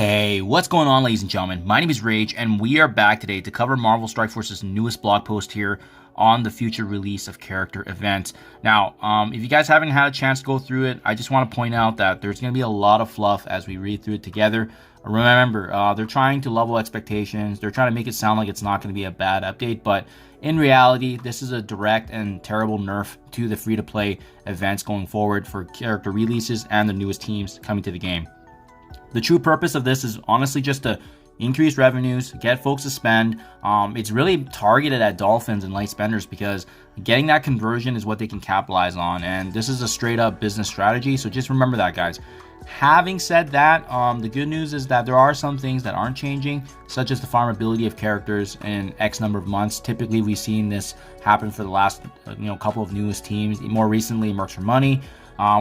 Hey, what's going on, ladies and gentlemen? My name is Rage, and we are back today to cover Marvel Strike Force's newest blog post here on the future release of character events. Now, if you guys haven't had a chance to go through it, I just want to point out that there's going to be a lot of fluff as we read through it together. Remember, they're trying to level expectations. They're trying to make it sound like it's not going to be a bad update, but in reality, this is a direct and terrible nerf to the free-to-play events going forward for character releases and the newest teams coming to the game. The true purpose of this is honestly just to increase revenues, get folks to spend. It's really targeted at dolphins and light spenders because getting that conversion is what they can capitalize on. And this is a straight up business strategy. So just remember that, guys. Having said that, the good news is that there are some things that aren't changing, such as the farmability of characters in X number of months. Typically, we've seen this happen for the last couple of newest teams. More recently, Mercs for Money.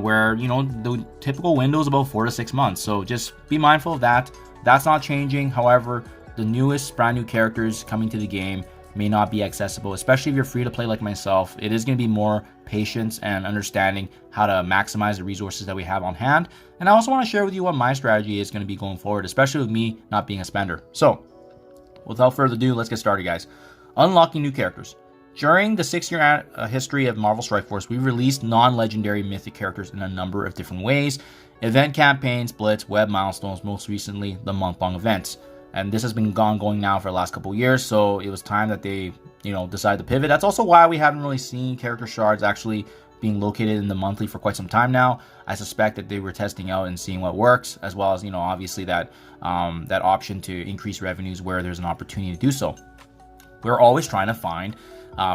Where the typical window is about 4 to 6 months. So just be mindful of that. That's not changing. However, the newest brand new characters coming to the game may not be accessible, especially if you're free to play like myself. It is going to be more patience and understanding how to maximize the resources that we have on hand. And I also want to share with you what my strategy is going to be going forward, especially with me not being a spender. So without further ado, let's get started, guys. Unlocking new characters. During the 6-year history of Marvel Strike Force, we've released non-legendary mythic characters in a number of different ways. Event campaigns, blitz, web milestones, most recently the month-long events. And this has been going now for the last couple of years, so it was time that they, decided to pivot. That's also why we haven't really seen character shards actually being located in the monthly for quite some time now. I suspect that they were testing out and seeing what works, as well as, obviously that option to increase revenues where there's an opportunity to do so. We're always trying to find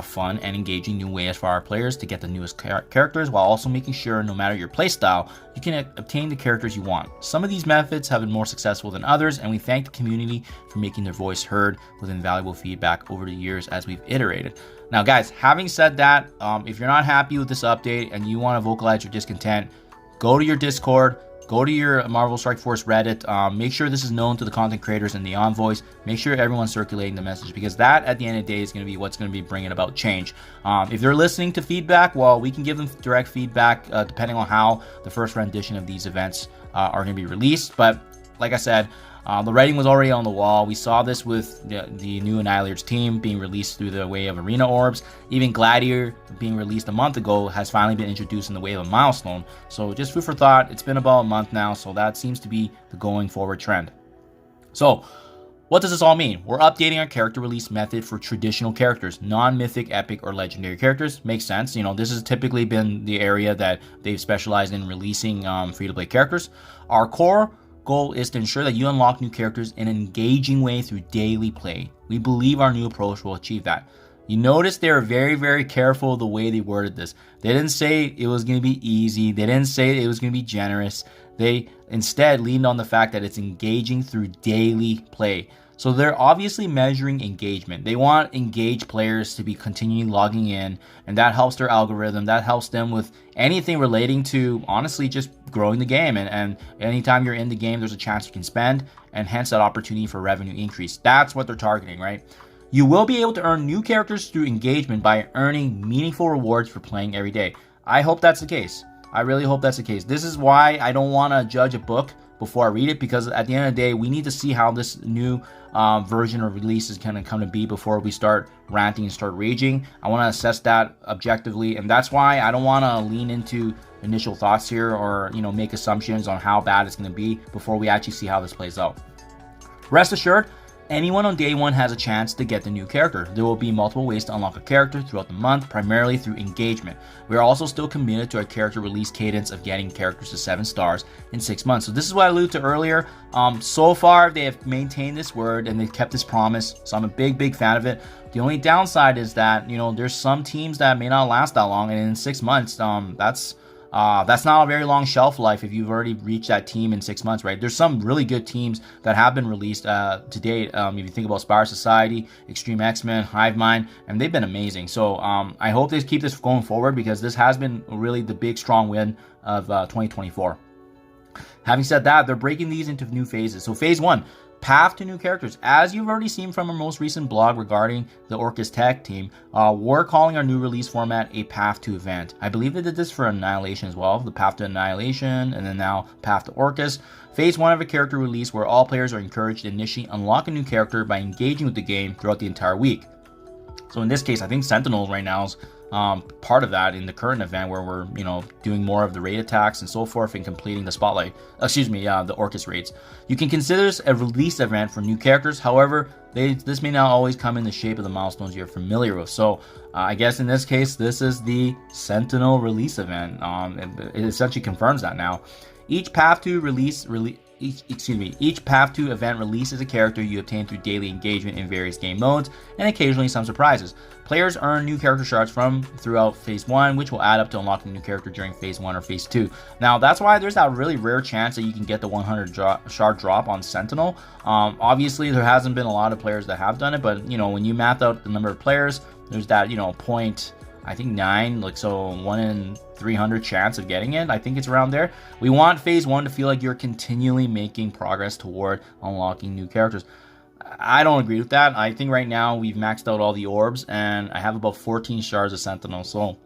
fun and engaging new ways for our players to get the newest characters, while also making sure no matter your playstyle, you can obtain the characters you want. Some of these methods have been more successful than others, and we thank the community for making their voice heard with invaluable feedback over the years as we've iterated. Now guys, having said that, if you're not happy with this update and you want to vocalize your discontent, go to your Discord, go to your Marvel Strike Force Reddit. Make sure this is known to the content creators and the envoys. Make sure everyone's circulating the message, because that at the end of the day is going to be what's going to be bringing about change. If they're listening to feedback, well, we can give them direct feedback depending on how the first rendition of these events are going to be released. But like I said, the writing was already on the wall. We saw this with the new Annihilator's team being released through the way of arena orbs. Even Gladiator being released a month ago has finally been introduced in the way of a milestone. So just food for thought. It's been about a month now, so that seems to be the going forward trend. So what does this all mean? We're updating our character release method for traditional characters, non-mythic, epic, or legendary characters. Makes sense. This has typically been the area that they've specialized in releasing free-to-play characters. Our core goal is to ensure that you unlock new characters in an engaging way through daily play. We believe our new approach will achieve that. You notice they were very, very careful the way they worded this. They didn't say it was going to be easy. They didn't say it was going to be generous. They instead leaned on the fact that it's engaging through daily play. So they're obviously measuring engagement. They want engaged players to be continually logging in, and that helps their algorithm. That helps them with anything relating to, honestly, just growing the game. And anytime you're in the game, there's a chance you can spend, and hence that opportunity for revenue increase. That's what they're targeting, right? You will be able to earn new characters through engagement by earning meaningful rewards for playing every day. I hope that's the case. I really hope that's the case. This is why I don't want to judge a book before I read it, because at the end of the day, we need to see how this new version or release is going to come to be before we start ranting and start raging. I want to assess that objectively, and that's why I don't want to lean into initial thoughts here or make assumptions on how bad it's going to be before we actually see how this plays out. Rest assured, anyone on day one has a chance to get the new character. There will be multiple ways to unlock a character throughout the month, primarily through engagement. We are also still committed to our character release cadence of getting characters to 7 stars in 6 months. So this is what I alluded to earlier. So far, they have maintained this word and they've kept this promise. So I'm a big fan of it. The only downside is that, there's some teams that may not last that long. And in 6 months, that's not a very long shelf life if you've already reached that team in 6 months, right? There's some really good teams that have been released to date. If you think about Spire Society, Extreme X-Men, Hive Mind, and they've been amazing. So I hope they keep this going forward, because this has been really the big, strong win of 2024. Having said that, they're breaking these into new phases. So phase 1, path to new characters. As you've already seen from our most recent blog regarding the Orcus tech team, we're calling our new release format a path to event. I believe they did this for Annihilation as well, the path to Annihilation, and then now path to Orcus. Phase 1 of a character release where all players are encouraged to initially unlock a new character by engaging with the game throughout the entire week. So in this case, I think Sentinels right now is part of that in the current event, where we're doing more of the raid attacks and so forth and completing the spotlight, the Orcus raids. You can consider this a release event for new characters. However, this may not always come in the shape of the milestones you're familiar with. So I guess in this case, this is the Sentinel release event. It essentially confirms that now. Each path to event releases a character you obtain through daily engagement in various game modes, and occasionally some surprises. Players earn new character shards throughout Phase 1, which will add up to unlocking a new character during Phase 1 or Phase 2. Now, that's why there's that really rare chance that you can get the 100 shard drop on Sentinel. Obviously, there hasn't been a lot of players that have done it, but, when you math out the number of players, there's that, 0.9, like, so 1 in 300 chance of getting it. I think it's around there. We want Phase 1 to feel like you're continually making progress toward unlocking new characters. I don't agree with that. I think right now we've maxed out all the orbs, and I have about 14 shards of Sentinel, so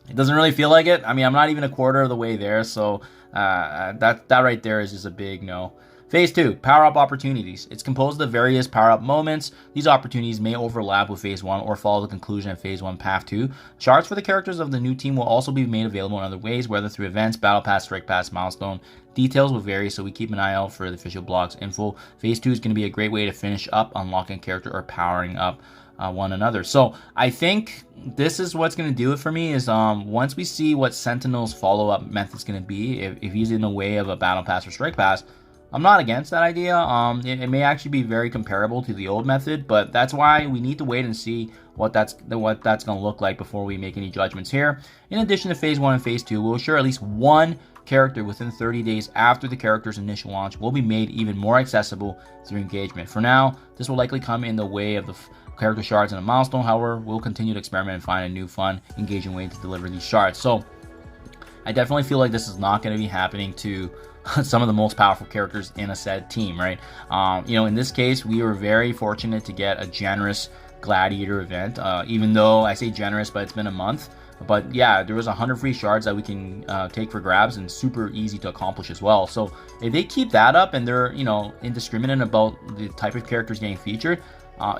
it doesn't really feel like it. I mean, I'm not even a quarter of the way there, so that right there is just a big no. Phase 2, power-up opportunities. It's composed of various power-up moments. These opportunities may overlap with Phase 1 or follow the conclusion of Phase 1 Path 2. Shards for the characters of the new team will also be made available in other ways, whether through events, battle pass, strike pass, milestone. Details will vary, so we keep an eye out for the official blog's info. Phase 2 is going to be a great way to finish up unlocking a character or powering up one another. So I think this is what's going to do it for me is once we see what Sentinel's follow-up method's going to be, if he's in the way of a battle pass or strike pass, I'm not against that idea. It may actually be very comparable to the old method, but that's why we need to wait and see what that's going to look like before we make any judgments here. In addition to Phase 1 and Phase 2, we'll ensure at least one character within 30 days after the character's initial launch will be made even more accessible through engagement. For now, this will likely come in the way of the character shards and a milestone. However, we'll continue to experiment and find a new, fun, engaging way to deliver these shards. So I definitely feel like this is not going to be happening to some of the most powerful characters in a said team, right? In this case, we were very fortunate to get a generous gladiator event, even though I say generous, but it's been a month. But yeah, there was 100 free shards that we can take for grabs, and super easy to accomplish as well. So if they keep that up and they're indiscriminate about the type of characters getting featured,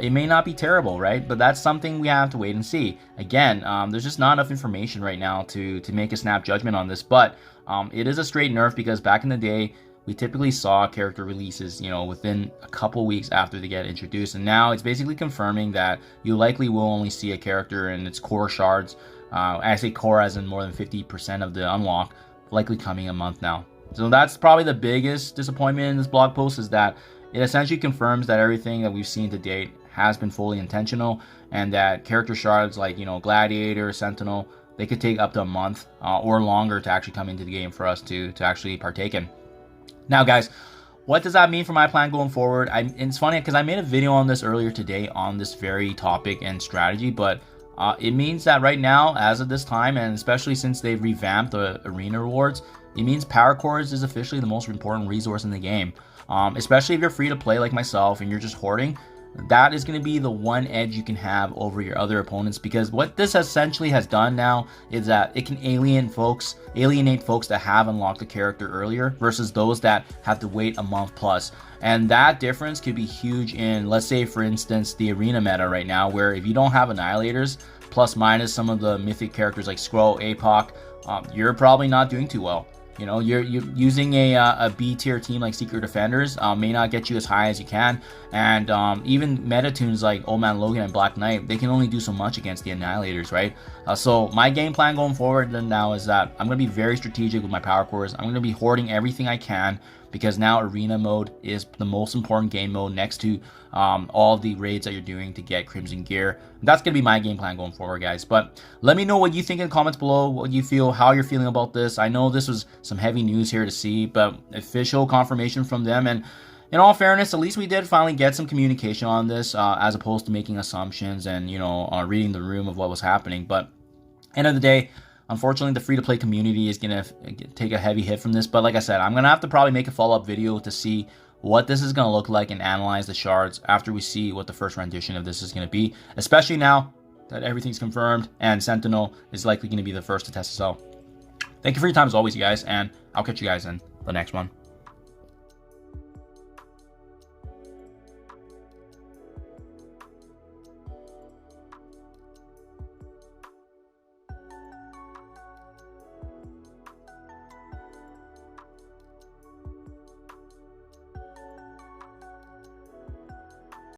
it may not be terrible, right? But that's something we have to wait and see. Again, there's just not enough information right now to make a snap judgment on this, but it is a straight nerf, because back in the day, we typically saw character releases, within a couple weeks after they get introduced, and now it's basically confirming that you likely will only see a character and its core shards, I say core as in more than 50% of the unlock, likely coming a month now. So that's probably the biggest disappointment in this blog post, is that it essentially confirms that everything that we've seen to date has been fully intentional, and that character shards like, Gladiator, Sentinel, they could take up to a month or longer to actually come into the game for us to actually partake in. Now, guys, what does that mean for my plan going forward? And it's funny because I made a video on this earlier today on this very topic and strategy, but it means that right now, as of this time, and especially since they've revamped the arena rewards, it means Power Cores is officially the most important resource in the game. Especially if you're free to play like myself and you're just hoarding, that is going to be the one edge you can have over your other opponents, because what this essentially has done now is that it can alienate folks that have unlocked the character earlier versus those that have to wait a month plus. And that difference could be huge in, let's say, for instance, the arena meta right now, where if you don't have Annihilators, plus minus some of the mythic characters like Skrull, APOC, you're probably not doing too well. You're using a B tier team like Secret Defenders may not get you as high as you can, and even meta tunes like Old Man Logan and Black Knight, they can only do so much against the Annihilators, right? So my game plan going forward then now is that I'm going to be very strategic with my power cores. I'm going to be hoarding everything I can, because now arena mode is the most important game mode next to all the raids that you're doing to get Crimson Gear. That's going to be my game plan going forward, guys. But let me know what you think in the comments below, what you feel, how you're feeling about this. I know this was some heavy news here to see, but official confirmation from them. And in all fairness, at least we did finally get some communication on this, as opposed to making assumptions and, reading the room of what was happening. But end of the day, unfortunately, the free-to-play community is going to take a heavy hit from this. But like I said, I'm going to have to probably make a follow-up video to see what this is going to look like and analyze the shards after we see what the first rendition of this is going to be, especially now that everything's confirmed and Sentinel is likely going to be the first to test this out. Thank you for your time as always, you guys, and I'll catch you guys in the next one.